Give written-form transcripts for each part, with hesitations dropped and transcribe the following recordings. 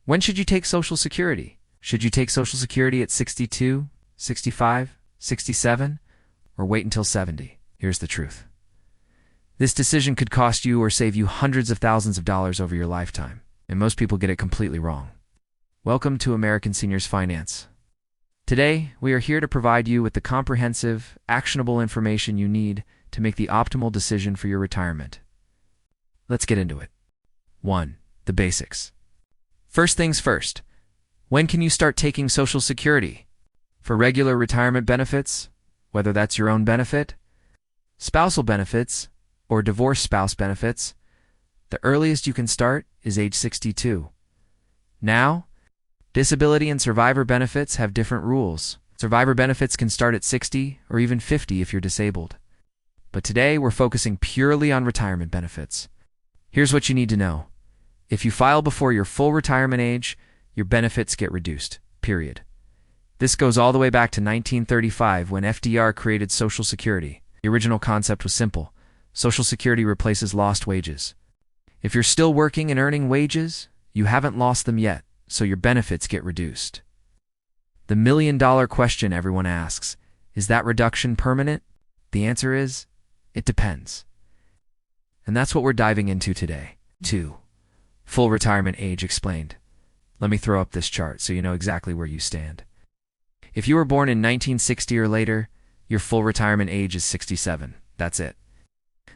When should you take Social Security? Should you take Social Security at 62, 65, 67, or wait until 70? Here's the truth. This decision could cost you or save you hundreds of thousands of dollars over your lifetime, and most people get it completely wrong. Welcome to American Seniors Finance. Today, we are here to provide you with the comprehensive, actionable information you need to make the optimal decision for your retirement. Let's get into it. 1. The basics. First things first. When can you start taking Social Security? For regular retirement benefits, whether that's your own benefit, spousal benefits, or divorced spouse benefits, the earliest you can start is age 62. Now, disability and survivor benefits have different rules. Survivor benefits can start at 60 or even 50 if you're disabled. But today, we're focusing purely on retirement benefits. Here's what you need to know. If you file before your full retirement age, your benefits get reduced, period. This goes all the way back to 1935 when FDR created Social Security. The original concept was simple. Social Security replaces lost wages. If you're still working and earning wages, you haven't lost them yet, so your benefits get reduced. The million-dollar question everyone asks, is that reduction permanent? The answer is, it depends. And that's what we're diving into today. 2. Full retirement age explained. Let me throw up this chart so you know exactly where you stand. If you were born in 1960 or later, your full retirement age is 67. That's it.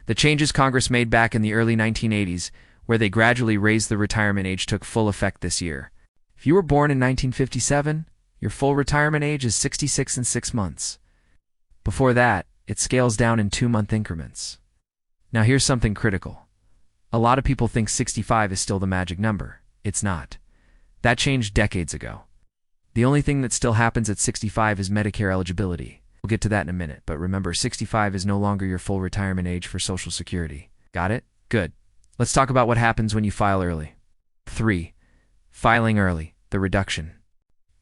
The changes Congress made back in the early 1980s, where they gradually raised the retirement age, took full effect this year. If you were born in 1957, your full retirement age is 66 and 6 months. Before that, it scales down in 2-month increments. Now here's something critical. A lot of people think 65 is still the magic number. It's not. That changed decades ago. The only thing that still happens at 65 is Medicare eligibility. We'll get to that in a minute, but remember, 65 is no longer your full retirement age for Social Security. Got it? Good. Let's talk about what happens when you file early. 3. Filing early, the reduction.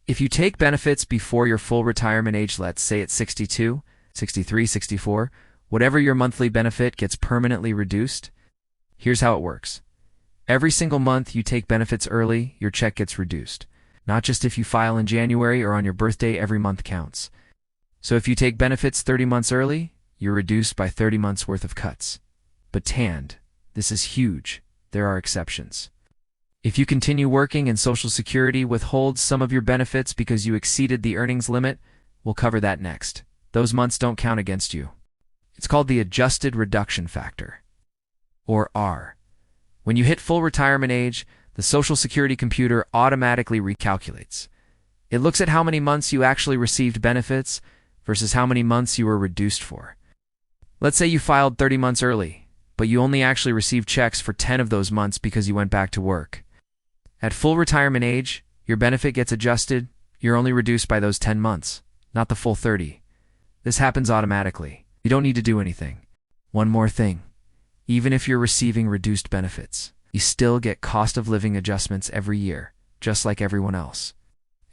If you take benefits before your full retirement age, let's say at 62, 63, 64, whatever your monthly benefit gets permanently reduced. Here's how it works. Every single month you take benefits early, your check gets reduced. Not just if you file in January or on your birthday, every month counts. So if you take benefits 30 months early, you're reduced by 30 months worth of cuts. But this is huge. There are exceptions. If you continue working and Social Security withholds some of your benefits because you exceeded the earnings limit, we'll cover that next. Those months don't count against you. It's called the Adjusted Reduction Factor, or R. When you hit full retirement age, the Social Security computer automatically recalculates. It looks at how many months you actually received benefits versus how many months you were reduced for. Let's say you filed 30 months early, but you only actually received checks for 10 of those months because you went back to work. At full retirement age, your benefit gets adjusted. You're only reduced by those 10 months, not the full 30. This happens automatically. You don't need to do anything. One more thing. Even if you're receiving reduced benefits, you still get cost of living adjustments every year, just like everyone else.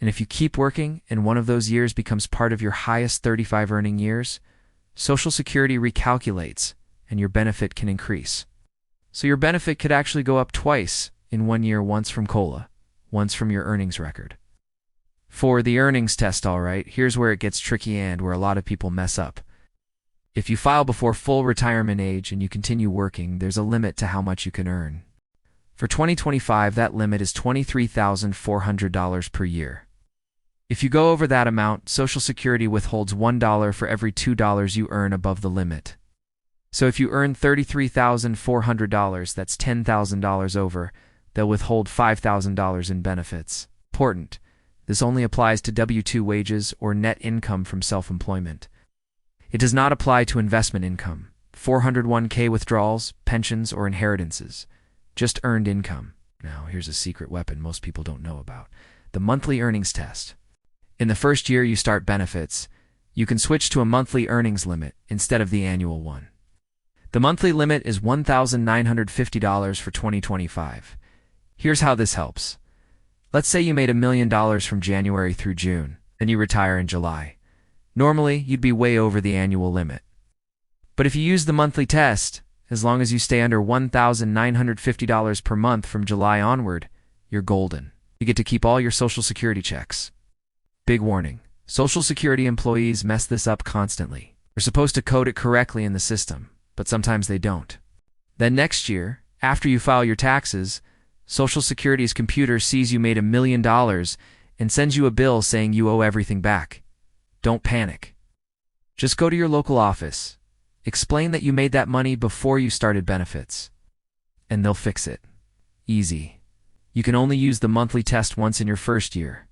And if you keep working and one of those years becomes part of your highest 35 earning years, Social Security recalculates and your benefit can increase. So your benefit could actually go up twice in 1 year, once from COLA, once from your earnings record. For the earnings test, all right, here's where it gets tricky and where a lot of people mess up. If you file before full retirement age and you continue working, there's a limit to how much you can earn. For 2025, that limit is $23,400 per year. If you go over that amount, Social Security withholds $1 for every $2 you earn above the limit. So if you earn $33,400, that's $10,000 over, they'll withhold $5,000 in benefits. Important. This only applies to W-2 wages or net income from self-employment. It does not apply to investment income, 401k withdrawals, pensions, or inheritances. Just earned income. Now, here's a secret weapon most people don't know about. The monthly earnings test. In the first year you start benefits, you can switch to a monthly earnings limit instead of the annual one. The monthly limit is $1,950 for 2025. Here's how this helps. Let's say you made $1 million from January through June, and you retire in July. Normally, you'd be way over the annual limit. But if you use the monthly test, as long as you stay under $1,950 per month from July onward, you're golden. You get to keep all your Social Security checks. Big warning. Social Security employees mess this up constantly. They're supposed to code it correctly in the system, but sometimes they don't. Then next year, after you file your taxes, Social Security's computer sees you made $1 million and sends you a bill saying you owe everything back. Don't panic. Just go to your local office. Explain that you made that money before you started benefits, and they'll fix it. Easy. You can only use the monthly test once in your first year.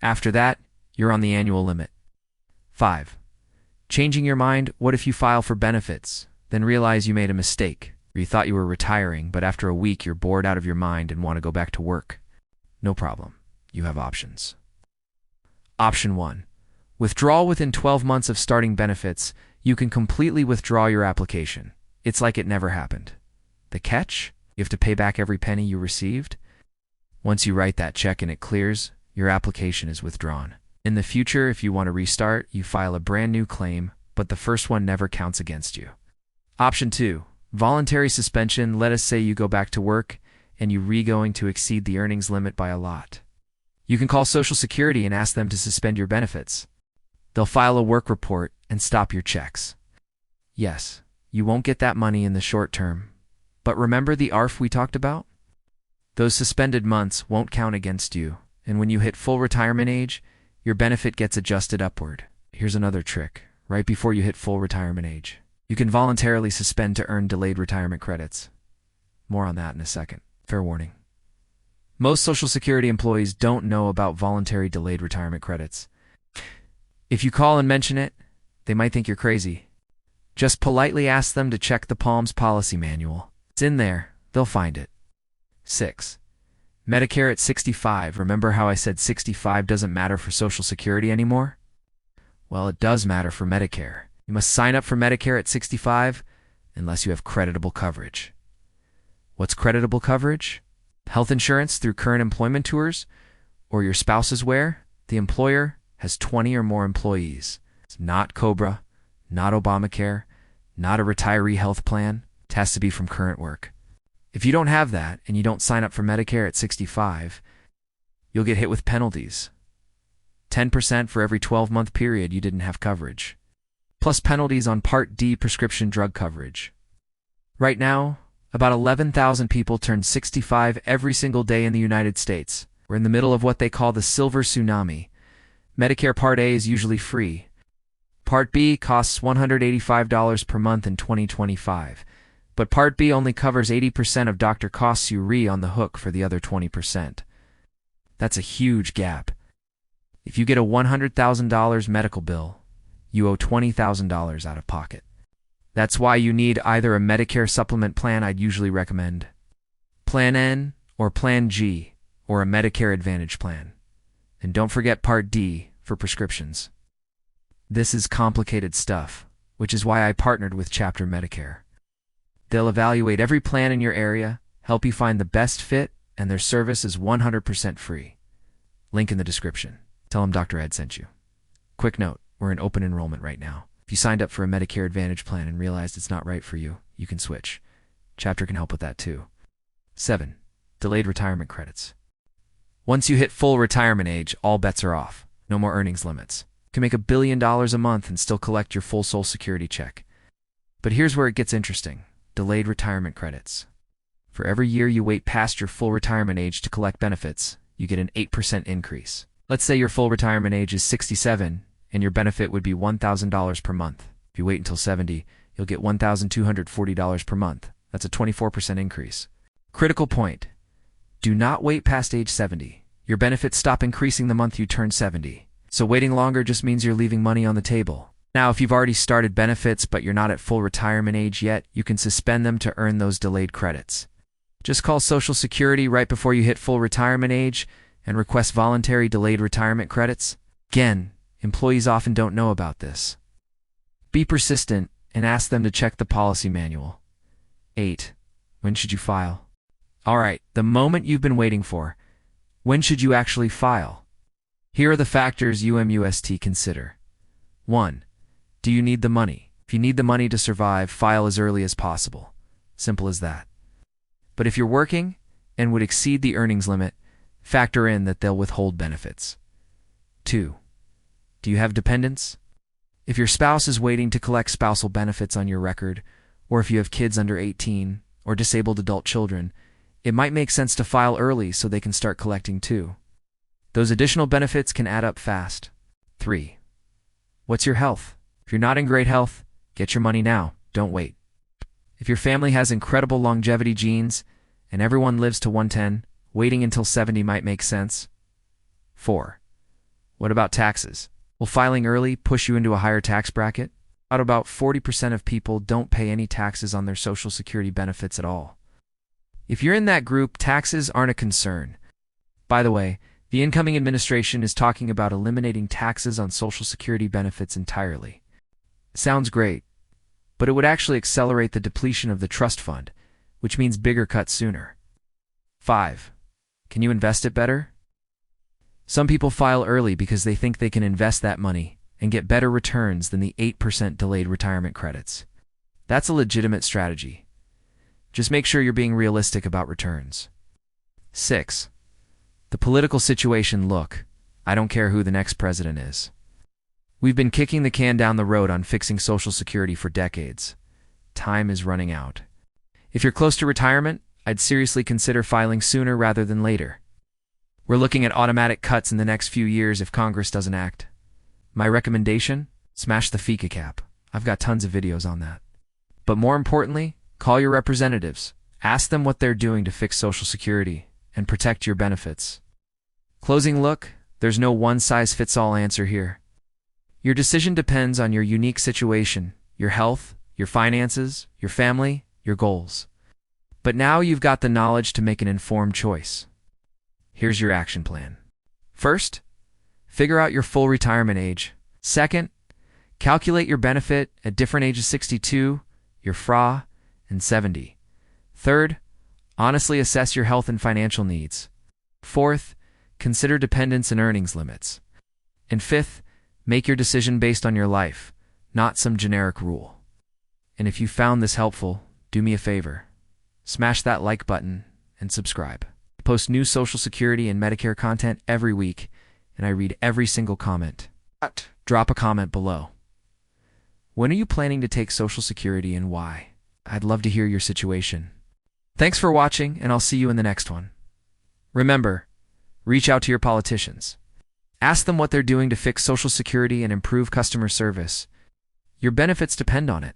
After that, you're on the annual limit. 5. Changing your mind. What if you file for benefits, then realize you made a mistake, or you thought you were retiring, but after a week you're bored out of your mind and want to go back to work? No problem. You have options. Option 1. Withdrawal within 12 months of starting benefits. You can completely withdraw your application. It's like it never happened. The catch? You have to pay back every penny you received. Once you write that check and it clears, your application is withdrawn. In the future, if you want to restart, you file a brand new claim, but the first one never counts against you. Option 2. Voluntary suspension. Let us say you go back to work and you're going to exceed the earnings limit by a lot. You can call Social Security and ask them to suspend your benefits. They'll file a work report and stop your checks. Yes, you won't get that money in the short term, but remember the ARF we talked about? Those suspended months won't count against you, and when you hit full retirement age, your benefit gets adjusted upward. Here's another trick. Right before you hit full retirement age, you can voluntarily suspend to earn delayed retirement credits. More on that in a second. Fair warning. Most Social Security employees don't know about voluntary delayed retirement credits. If you call and mention it, they might think you're crazy. Just politely ask them to check the Palms policy manual. It's in there. They'll find it. 6. Medicare at 65. Remember how I said 65 doesn't matter for Social Security anymore? Well, it does matter for Medicare. You must sign up for Medicare at 65 unless you have creditable coverage. What's creditable coverage? Health insurance through current employment tours, or your spouse's where the employer has 20 or more employees. It's not COBRA, not Obamacare, not a retiree health plan. It has to be from current work. If you don't have that and you don't sign up for Medicare at 65, you'll get hit with penalties. 10% for every 12-month period you didn't have coverage, plus penalties on Part D prescription drug coverage. Right now, about 11,000 people turn 65 every single day in the United States. We're in the middle of what they call the silver tsunami. Medicare Part A is usually free. Part B costs $185 per month in 2025, but Part B only covers 80% of doctor costs. You're on the hook for the other 20%. That's a huge gap. If you get a $100,000 medical bill, you owe $20,000 out of pocket. That's why you need either a Medicare supplement plan. I'd usually recommend Plan N or Plan G, or a Medicare Advantage plan. And don't forget Part D for prescriptions. This is complicated stuff, which is why I partnered with Chapter Medicare. They'll evaluate every plan in your area, help you find the best fit, and their service is 100% free. Link in the description. Tell them Dr. Ed sent you. Quick note, we're in open enrollment right now. If you signed up for a Medicare Advantage plan and realized it's not right for you, you can switch. Chapter can help with that too. 7. Delayed retirement credits. Once you hit full retirement age, all bets are off. No more earnings limits. You can make $1 billion a month and still collect your full Social Security check. But here's where it gets interesting. Delayed retirement credits. For every year you wait past your full retirement age to collect benefits, you get an 8% increase. Let's say your full retirement age is 67, and your benefit would be $1,000 per month. If you wait until 70, you'll get $1,240 per month. That's a 24% increase. Critical point. Do not wait past age 70. Your benefits stop increasing the month you turn 70. So waiting longer just means you're leaving money on the table. Now, if you've already started benefits but you're not at full retirement age yet, you can suspend them to earn those delayed credits. Just call Social Security right before you hit full retirement age and request voluntary delayed retirement credits. Again, employees often don't know about this. Be persistent and ask them to check the policy manual. 8. When should you file? Alright, the moment you've been waiting for. When should you actually file? Here are the factors you must consider. 1. Do you need the money? If you need the money to survive, file as early as possible. Simple as that. But if you're working and would exceed the earnings limit, factor in that they'll withhold benefits. 2. Do you have dependents? If your spouse is waiting to collect spousal benefits on your record, or if you have kids under 18 or disabled adult children, it might make sense to file early so they can start collecting too. Those additional benefits can add up fast. 3. What's your health? If you're not in great health, get your money now, don't wait. If your family has incredible longevity genes and everyone lives to 110, waiting until 70 might make sense. 4. What about taxes? Will filing early push you into a higher tax bracket? About 40% of people don't pay any taxes on their Social Security benefits at all. If you're in that group, taxes aren't a concern. By the way, the incoming administration is talking about eliminating taxes on Social Security benefits entirely. Sounds great, but it would actually accelerate the depletion of the trust fund, which means bigger cuts sooner. 5. Can you invest it better? Some people file early because they think they can invest that money and get better returns than the 8% delayed retirement credits. That's a legitimate strategy. Just make sure you're being realistic about returns. 6. The political situation. Look, I don't care who the next president is. We've been kicking the can down the road on fixing Social Security for decades. Time is running out. If you're close to retirement, I'd seriously consider filing sooner rather than later. We're looking at automatic cuts in the next few years if Congress doesn't act. My recommendation? Smash the FICA cap. I've got tons of videos on that. But more importantly, call your representatives. Ask them what they're doing to fix Social Security and protect your benefits. Closing look, there's no one-size-fits-all answer here. Your decision depends on your unique situation, your health, your finances, your family, your goals. But now you've got the knowledge to make an informed choice. Here's your action plan. First, figure out your full retirement age. Second, calculate your benefit at different ages: 62, your FRA, and 70. Third, honestly assess your health and financial needs. Fourth, consider dependents and earnings limits. And fifth, make your decision based on your life, not some generic rule. And if you found this helpful, do me a favor. Smash that like button and subscribe. I post new Social Security and Medicare content every week, and I read every single comment. Drop a comment below. When are you planning to take Social Security and why? I'd love to hear your situation. Thanks for watching, and I'll see you in the next one. Remember, reach out to your politicians. Ask them what they're doing to fix Social Security and improve customer service. Your benefits depend on it.